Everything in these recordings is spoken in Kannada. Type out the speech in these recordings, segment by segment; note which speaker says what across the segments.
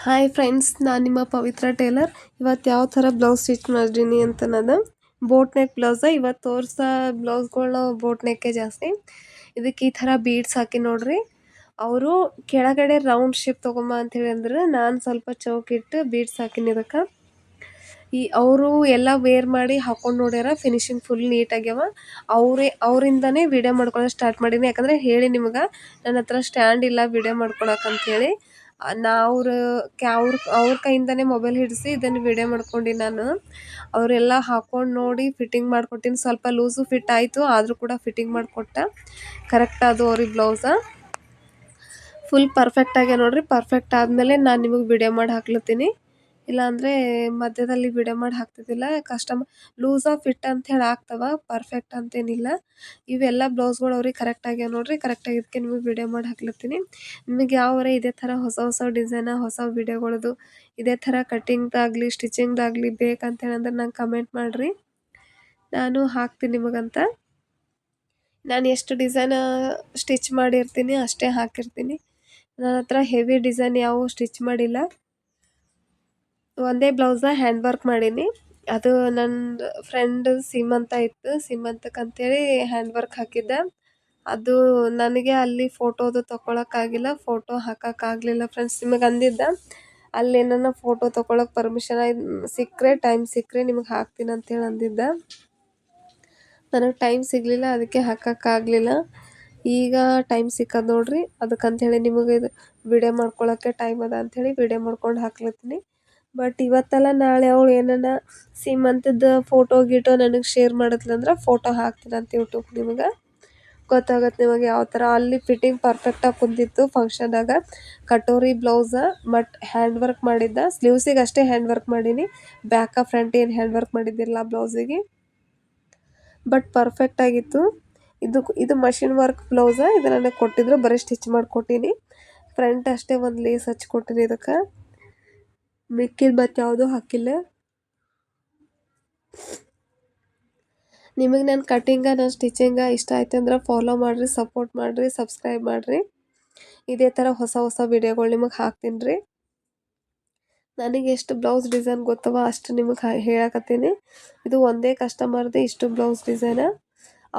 Speaker 1: ಹಾಯ್ ಫ್ರೆಂಡ್ಸ್, ನಾನು ನಿಮ್ಮ ಪವಿತ್ರ ಟೇಲರ್. ಇವತ್ತು ಯಾವ ಥರ ಬ್ಲೌಸ್ ಸ್ಟಿಚ್ ಮಾಡಿದ್ದೀನಿ ಅಂತ ನಾನು ಬೋಟ್ ನೆಕ್ ಬ್ಲೌಸ. ಇವತ್ತು ತೋರಿಸೋ ಬ್ಲೌಸ್ಗಳನ್ನ ಬೋಟ್ ನೆಕ್ಕೇ ಜಾಸ್ತಿ. ಇದಕ್ಕೆ ಈ ಥರ ಬೀಡ್ಸ್ ಹಾಕಿ ನೋಡ್ರಿ. ಅವರು ಕೆಳಗಡೆ ರೌಂಡ್ ಶೇಪ್ ತೊಗೊಂಬ ಅಂತೇಳಿ ಅಂದ್ರೆ ನಾನು ಸ್ವಲ್ಪ ಚೌಕಿಟ್ಟು ಬೀಡ್ಸ್ ಹಾಕಿನಿ. ಇದಕ್ಕೆ ಅವರು ಎಲ್ಲ ವೇರ್ ಮಾಡಿ ಹಾಕೊಂಡು ನೋಡ್ಯಾರ, ಫಿನಿಶಿಂಗ್ ಫುಲ್ ನೀಟಾಗ್ಯಾವ. ಅವರಿಂದನೇ ವಿಡಿಯೋ ಮಾಡ್ಕೊಳ್ಳೋಕೆ ಸ್ಟಾರ್ಟ್ ಮಾಡೀನಿ. ಯಾಕಂದರೆ ಹೇಳಿ ನಿಮ್ಗೆ, ನನ್ನ ಹತ್ರ ಸ್ಟ್ಯಾಂಡ್ ಇಲ್ಲ ವಿಡಿಯೋ ಮಾಡ್ಕೊಳಕ್ಕಂತೇಳಿ. ಅವ್ರ ಕೈಯಿಂದನೇ ಮೊಬೈಲ್ ಹಿಡಿಸಿ ಇದನ್ನು ವಿಡಿಯೋ ಮಾಡ್ಕೊಂಡು ನಾನು ಅವರೆಲ್ಲ ಹಾಕೊಂಡು ನೋಡಿ ಫಿಟ್ಟಿಂಗ್ ಮಾಡಿಕೊಟ್ಟಿನಿ. ಸ್ವಲ್ಪ ಲೂಸು ಫಿಟ್ ಆಯಿತು, ಆದರೂ ಕೂಡ ಫಿಟ್ಟಿಂಗ್ ಮಾಡಿಕೊಟ್ಟ. ಕರೆಕ್ಟ್ ಅದು ಅವ್ರಿಗೆ ಬ್ಲೌಸ ಫುಲ್ ಪರ್ಫೆಕ್ಟ್ ಆಗ್ಯ ನೋಡ್ರಿ. ಪರ್ಫೆಕ್ಟ್ ಆದಮೇಲೆ ನಾನು ನಿಮಗೆ ವಿಡಿಯೋ ಮಾಡಿ ಹಾಕ್ಲತ್ತೀನಿ. ಇಲ್ಲಾಂದರೆ ಮಧ್ಯದಲ್ಲಿ ವಿಡಿಯೋ ಮಾಡಿ ಹಾಕ್ತಿದ್ದಿಲ್ಲ. ಲೂಸ ಫಿಟ್ ಅಂತ ಹೇಳಿ ಆಗ್ತವ, ಪರ್ಫೆಕ್ಟ್ ಅಂತೇನಿಲ್ಲ. ಇವೆಲ್ಲ ಬ್ಲೌಸ್ಗಳು ಅವ್ರಿಗೆ ಕರೆಕ್ಟ್ ಆಗ್ಯಾವ ನೋಡ್ರಿ. ಕರೆಕ್ಟ್ ಆಗಿದ್ದಕ್ಕೆ ನಿಮಗೆ ವಿಡಿಯೋ ಮಾಡಿ ಹಾಕ್ಲತ್ತೀನಿ. ನಿಮಗೆ ಯಾವರ ಇದೇ ಥರ ಹೊಸ ಹೊಸ ಡಿಸೈನ, ಹೊಸ ವಿಡಿಯೋಗಳದು ಇದೇ ಥರ ಕಟ್ಟಿಂಗ್ದಾಗಲಿ ಸ್ಟಿಚಿಂಗ್ದಾಗಲಿ ಬೇಕಂತೇಳಿ ಅಂದ್ರೆ ನಂಗೆ ಕಮೆಂಟ್ ಮಾಡಿರಿ, ನಾನು ಹಾಕ್ತೀನಿ ನಿಮಗಂತ. ನಾನು ಎಷ್ಟು ಡಿಸೈನ ಸ್ಟಿಚ್ ಮಾಡಿರ್ತೀನಿ ಅಷ್ಟೇ ಹಾಕಿರ್ತೀನಿ. ನನ್ನ ಹತ್ರ ಹೆವಿ ಡಿಸೈನ್ ಯಾವ ಸ್ಟಿಚ್ ಮಾಡಿಲ್ಲ. ಒಂದೇ ಬ್ಲೌಸ್ನ ಹ್ಯಾಂಡ್ ವರ್ಕ್ ಮಾಡೀನಿ. ಅದು ನನ್ನ ಫ್ರೆಂಡ್ ಸೀಮಂತ ಇತ್ತು, ಸೀಮಂತಕ್ಕಂತೇಳಿ ಹ್ಯಾಂಡ್ ವರ್ಕ್ ಹಾಕಿದ್ದೆ. ಅದು ನನಗೆ ಅಲ್ಲಿ ಫೋಟೋದು ತೊಗೊಳಕ್ಕಾಗಿಲ್ಲ, ಫೋಟೋ ಹಾಕೋಕ್ಕಾಗಲಿಲ್ಲ ಫ್ರೆಂಡ್ಸ್. ನಿಮಗೆ ಅಂದಿದ್ದ ಅಲ್ಲಿ ಏನನ್ನ ಫೋಟೋ ತೊಗೊಳಕ್ಕೆ ಪರ್ಮಿಷನ್ ಸಿಕ್ಕರೆ, ಟೈಮ್ ಸಿಕ್ಕರೆ ನಿಮಗೆ ಹಾಕ್ತೀನಿ ಅಂತೇಳಿ ಅಂದಿದ್ದ. ನನಗೆ ಟೈಮ್ ಸಿಗಲಿಲ್ಲ, ಅದಕ್ಕೆ ಹಾಕೋಕ್ಕಾಗಲಿಲ್ಲ. ಈಗ ಟೈಮ್ ಸಿಕ್ಕದು ನೋಡ್ರಿ, ಅದಕ್ಕಂಥೇಳಿ ನಿಮಗೆ ಇದು ವಿಡಿಯೋ ಮಾಡ್ಕೊಳಕ್ಕೆ ಟೈಮ್ ಅದ ಅಂಥೇಳಿ ವಿಡಿಯೋ ಮಾಡ್ಕೊಂಡು ಹಾಕ್ಲತ್ತೀನಿ. ಬಟ್ ಇವತ್ತಲ್ಲ ನಾಳೆ ಅವಳು ಏನನ್ನ ಸೀಮಂತದ ಫೋಟೋ ಗೀಟೋ ನನಗೆ ಶೇರ್ ಮಾಡಿದ್ಲಂದ್ರೆ ಫೋಟೋ ಹಾಕ್ತೀನಿ ಅಂತ ಯೂಟ್ಯೂಬ್. ನಿಮಗೆ ಗೊತ್ತಾಗತ್ತೆ ನಿಮಗೆ ಯಾವ ಥರ. ಅಲ್ಲಿ ಫಿಟ್ಟಿಂಗ್ ಪರ್ಫೆಕ್ಟಾಗಿ ಕುಂತಿತ್ತು ಫಂಕ್ಷನಾಗ. ಕಟೋರಿ ಬ್ಲೌಸ ಬಟ್ ಹ್ಯಾಂಡ್ ವರ್ಕ್ ಮಾಡಿದ್ದ. ಸ್ಲೀವ್ಸಿಗೆ ಅಷ್ಟೇ ಹ್ಯಾಂಡ್ ವರ್ಕ್ ಮಾಡೀನಿ, ಬ್ಯಾಕ ಫ್ರಂಟ್ ಏನು ಹ್ಯಾಂಡ್ ವರ್ಕ್ ಮಾಡಿದ್ದಿಲ್ಲ ಬ್ಲೌಸಿಗೆ. ಬಟ್ ಪರ್ಫೆಕ್ಟ್ ಆಗಿತ್ತು. ಇದು ಮಷಿನ್ ವರ್ಕ್ ಬ್ಲೌಸ. ಇದು ನನಗೆ ಕೊಟ್ಟಿದ್ರು, ಬರೀ ಸ್ಟಿಚ್ ಮಾಡಿಕೊಟ್ಟೀನಿ. ಫ್ರಂಟ್ ಅಷ್ಟೇ ಒಂದು ಲೇಸ್ ಹಚ್ಕೊಟ್ಟಿನಿ ಇದಕ್ಕೆ, ಮಿಕ್ಕಿದ ಮತ್ತೆ ಯಾವುದೂ ಹಾಕಿಲ್ಲ. ನಿಮಗೆ ನನ್ನ ಕಟ್ಟಿಂಗ, ನನ್ನ ಸ್ಟಿಚಿಂಗ ಇಷ್ಟ ಆಯ್ತು ಅಂದ್ರೆ ಫಾಲೋ ಮಾಡಿರಿ, ಸಪೋರ್ಟ್ ಮಾಡಿರಿ, ಸಬ್ಸ್ಕ್ರೈಬ್ ಮಾಡಿರಿ. ಇದೇ ಥರ ಹೊಸ ಹೊಸ ವಿಡಿಯೋಗಳು ನಿಮಗೆ ಹಾಕ್ತೀನಿ ರೀ. ನನಗೆ ಎಷ್ಟು ಬ್ಲೌಸ್ ಡಿಸೈನ್ ಗೊತ್ತವ ಅಷ್ಟು ನಿಮಗೆ ಹೇಳಕತ್ತೀನಿ. ಇದು ಒಂದೇ ಕಸ್ಟಮರ್ದು ಇಷ್ಟು ಬ್ಲೌಸ್ ಡಿಸೈನ.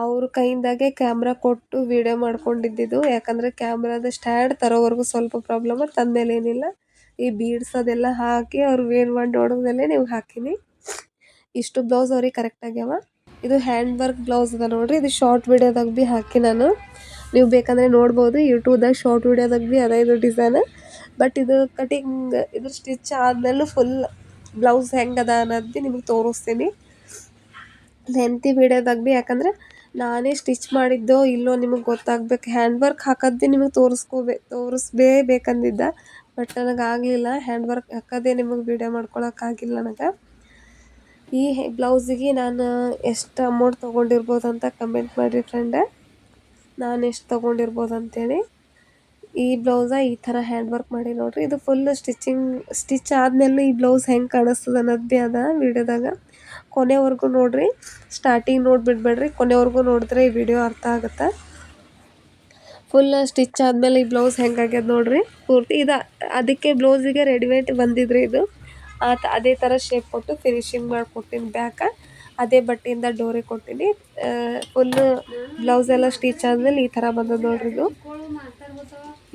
Speaker 1: ಅವ್ರ ಕೈಯಿಂದಾಗೆ ಕ್ಯಾಮ್ರಾ ಕೊಟ್ಟು ವಿಡಿಯೋ ಮಾಡ್ಕೊಂಡಿದ್ದು. ಯಾಕಂದರೆ ಕ್ಯಾಮ್ರಾದ ಸ್ಟ್ಯಾಂಡ್ ತರೋವರೆಗೂ ಸ್ವಲ್ಪ ಪ್ರಾಬ್ಲಮ್, ತಂದಮೇಲೆ ಏನಿಲ್ಲ. ಈ ಬೀಡ್ಸ್ ಅದೆಲ್ಲ ಹಾಕಿ ಅವ್ರು ವೇರ್ ಮಾಡಿ ನೋಡಿದ್ಮೇಲೆ ನೀವು ಹಾಕೀನಿ. ಇಷ್ಟು ಬ್ಲೌಸ್ ಅವ್ರಿಗೆ ಕರೆಕ್ಟ್ ಆಗ್ಯಾವ. ಇದು ಹ್ಯಾಂಡ್ ವರ್ಕ್ ಬ್ಲೌಸ್ ಅದ ನೋಡ್ರಿ. ಇದು ಶಾರ್ಟ್ ವಿಡಿಯೋದಾಗ ಭೀ ಹಾಕಿ ನಾನು, ನೀವು ಬೇಕಂದರೆ ನೋಡ್ಬೋದು ಯೂಟ್ಯೂಬ್ದಾಗ. ಶಾರ್ಟ್ ವಿಡಿಯೋದಾಗ ಭೀ ಅದ ಇದು ಡಿಸೈನ್. ಬಟ್ ಇದು ಕಟಿಂಗ್, ಇದು ಸ್ಟಿಚ್ ಆದಮೇಲೆ ಫುಲ್ ಬ್ಲೌಸ್ ಹೆಂಗದ ಅನ್ನೋದು ಭೀ ನಿಮಗೆ ತೋರಿಸ್ತೀನಿ ಲೆಂತಿ ವಿಡಿಯೋದಾಗ ಭೀ. ಯಾಕಂದರೆ ನಾನೇ ಸ್ಟಿಚ್ ಮಾಡಿದ್ದೋ ಇಲ್ಲೋ ನಿಮಗೆ ಗೊತ್ತಾಗ್ಬೇಕು. ಹ್ಯಾಂಡ್ ವರ್ಕ್ ಹಾಕೋದು ಭೀ ನಿಮಗೆ ತೋರಿಸ್ಬೇಕಂದಿದ್ದ, ಬಟ್ ನನಗಾಗಲಿಲ್ಲ. ಹ್ಯಾಂಡ್ ವರ್ಕ್ ಹಾಕೋದೇ ನಿಮಗೆ ವಿಡಿಯೋ ಮಾಡ್ಕೊಳಕ್ಕಾಗಿಲ್ಲ ನನಗೆ. ಈ ಬ್ಲೌಸಿಗೆ ನಾನು ಎಷ್ಟು ಅಮೌಂಟ್ ತೊಗೊಂಡಿರ್ಬೋದು ಅಂತ ಕಮೆಂಟ್ ಮಾಡಿರಿ ಫ್ರೆಂಡ, ನಾನು ಎಷ್ಟು ತೊಗೊಂಡಿರ್ಬೋದು ಅಂತೇಳಿ. ಈ ಬ್ಲೌಸ ಈ ಥರ ಹ್ಯಾಂಡ್ ವರ್ಕ್ ಮಾಡಿ ನೋಡ್ರಿ. ಇದು ಫುಲ್ ಸ್ಟಿಚ್ ಆದಮೇಲೆ ಈ ಬ್ಲೌಸ್ ಹೆಂಗೆ ಕಾಣಿಸ್ತದೆ ಅನ್ನೋದು ಭೀ ಅದ ವೀಡಿಯೋದಾಗ. ಕೊನೆವರೆಗೂ ನೋಡಿರಿ, ಸ್ಟಾರ್ಟಿಂಗ್ ನೋಡಿಬಿಡ್ಬೇಡ್ರಿ, ಕೊನೆವರೆಗೂ ನೋಡಿದ್ರೆ ಈ ವಿಡಿಯೋ ಅರ್ಥ ಆಗುತ್ತೆ. ಫುಲ್ ಸ್ಟಿಚ್ ಆದಮೇಲೆ ಈ ಬ್ಲೌಸ್ ಹೆಂಗಾಗ್ಯದ ನೋಡ್ರಿ ಪೂರ್ತಿ. ಇದು ಅದಕ್ಕೆ ಬ್ಲೌಸಿಗೆ ರೆಡಿಮೇಡ್ ಬಂದಿದ್ರಿ ಇದು. ಅದೇ ಥರ ಶೇಪ್ ಕೊಟ್ಟು ಫಿನಿಶಿಂಗ್ ಮಾಡಿಕೊಟ್ಟಿನಿ. ಬ್ಯಾಕ ಅದೇ ಬಟ್ಟೆಯಿಂದ ಡೋರೆ ಕೊಟ್ಟಿನಿ. ಫುಲ್ಲು ಬ್ಲೌಸ್ ಎಲ್ಲ ಸ್ಟಿಚ್ ಆದಮೇಲೆ ಈ ಥರ ಬಂದದ ನೋಡ್ರಿ ಇದು.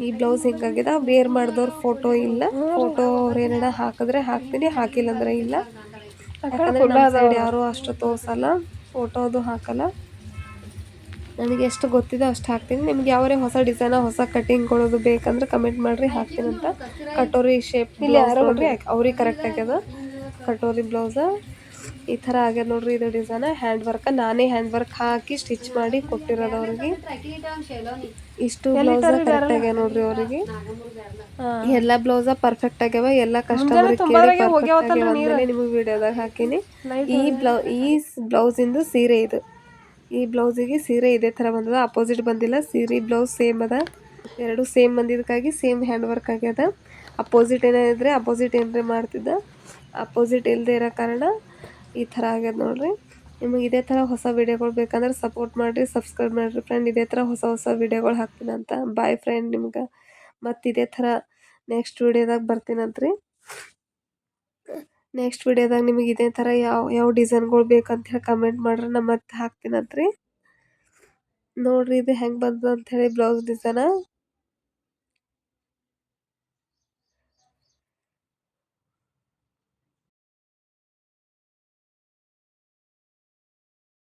Speaker 1: ಈ ಬ್ಲೌಸ್ ಹಿಂಗಾಗಿದೆ. ವೇರ್ ಮಾಡಿದವ್ರ ಫೋಟೋ ಇಲ್ಲ. ಫೋಟೋ ಅವ್ರು ಏನಾರ ಹಾಕಿದ್ರೆ ಹಾಕ್ತೀನಿ, ಹಾಕಿಲ್ಲ ಅಂದ್ರೆ ಇಲ್ಲ. ಯಾಕಂದರೆ ನಮ್ಮ ಸೈಡ್ ಯಾರೂ ಅಷ್ಟು ತೋರಿಸಲ್ಲ, ಫೋಟೋದು ಹಾಕಲ್ಲ. ನನಗೆ ಎಷ್ಟು ಗೊತ್ತಿದೆ ಅಷ್ಟು ಹಾಕ್ತೀನಿ. ನಿಮ್ಗೆ ಯಾವರೇ ಹೊಸ ಡಿಸೈನ, ಹೊಸ ಕಟ್ಟಿಂಗ್ಗಳದು ಬೇಕಂದ್ರೆ ಕಮೆಂಟ್ ಮಾಡಿರಿ, ಹಾಕ್ತೀನಿ ಅಂತ. ಕಟೋರಿ ಶೇಪ್ ನೋಡ್ರಿ, ಅವ್ರಿಗೆ ಕರೆಕ್ಟ್ ಆಗ್ಯದ ಕಟೋರಿ ಬ್ಲೌಸ. ಈ ಥರ ಆಗ್ಯದ ನೋಡ್ರಿ ಇದು ಡಿಸೈನ. ಹ್ಯಾಂಡ್ ವರ್ಕ ನಾನೇ ಹ್ಯಾಂಡ್ ವರ್ಕ್ ಹಾಕಿ ಸ್ಟಿಚ್ ಮಾಡಿ ಕೊಟ್ಟಿರೋದು ಅವ್ರಿಗೆ. ಇಷ್ಟು ಬ್ಲೌಸ ಕರೆಕ್ಟ್ ಆಗ್ಯಾವ ನೋಡ್ರಿ ಅವ್ರಿಗೆ. ಎಲ್ಲ ಬ್ಲೌಸ ಪರ್ಫೆಕ್ಟ್ ಆಗ್ಯಾವ. ಎಲ್ಲ ಕಸ್ಟಮರ್ ಕೇಳಿ ನಿಮಗೆ ವಿಡಿಯೋದಾಗ ಹಾಕೀನಿ. ಈ ಬ್ಲೌಸಿಂದು ಸೀರೆ ಇದು. ಈ ಬ್ಲೌಸಿಗೆ ಸೀರೆ ಇದೇ ಥರ ಬಂದದ, ಅಪೋಸಿಟ್ ಬಂದಿಲ್ಲ. ಸೀರೆ ಬ್ಲೌಸ್ ಸೇಮ್ ಅದ, ಎರಡು ಸೇಮ್ ಬಂದಿದ್ದಕ್ಕಾಗಿ ಸೇಮ್ ಹ್ಯಾಂಡ್ ವರ್ಕ್ ಆಗ್ಯದ. ಅಪೋಸಿಟ್ ಏನಾದ್ರೆ ಅಪೋಸಿಟ್ ಏನಾರೇ ಮಾಡ್ತಿದ್ದ, ಅಪೋಸಿಟ್ ಇಲ್ಲದೆ ಇರೋ ಕಾರಣ ಈ ಥರ ಆಗ್ಯದ ನೋಡ್ರಿ. ನಿಮಗೆ ಇದೇ ಥರ ಹೊಸ ವಿಡಿಯೋಗಳು ಬೇಕಂದ್ರೆ ಸಪೋರ್ಟ್ ಮಾಡಿರಿ, ಸಬ್ಸ್ಕ್ರೈಬ್ ಮಾಡಿರಿ ಫ್ರೆಂಡ್. ಇದೇ ಥರ ಹೊಸ ಹೊಸ ವಿಡಿಯೋಗಳು ಹಾಕ್ತೀನಿ ಅಂತ. Boy friend. ನಿಮ್ಗೆ ಮತ್ತು ಇದೇ ಥರ ನೆಕ್ಸ್ಟ್ ವಿಡಿಯೋದಾಗ ಬರ್ತೀನಂತ್ರಿ. ನೆಕ್ಸ್ಟ್ ವಿಡಿಯೋದಾಗ ನಿಮಗೆ ಇದೇ ಥರ ಯಾವ ಯಾವ ಡಿಸೈನ್ಗಳು ಬೇಕಂತ ಹೇಳಿ ಕಮೆಂಟ್ ಮಾಡ್ರಿ, ನಾ ಮತ್ತೆ ಹಾಕ್ತೀನಂತ್ರಿ. ನೋಡ್ರಿ ಇದು ಹೆಂಗೆ ಬಂತು ಅಂಥೇಳಿ ಬ್ಲೌಸ್ ಡಿಸೈನ.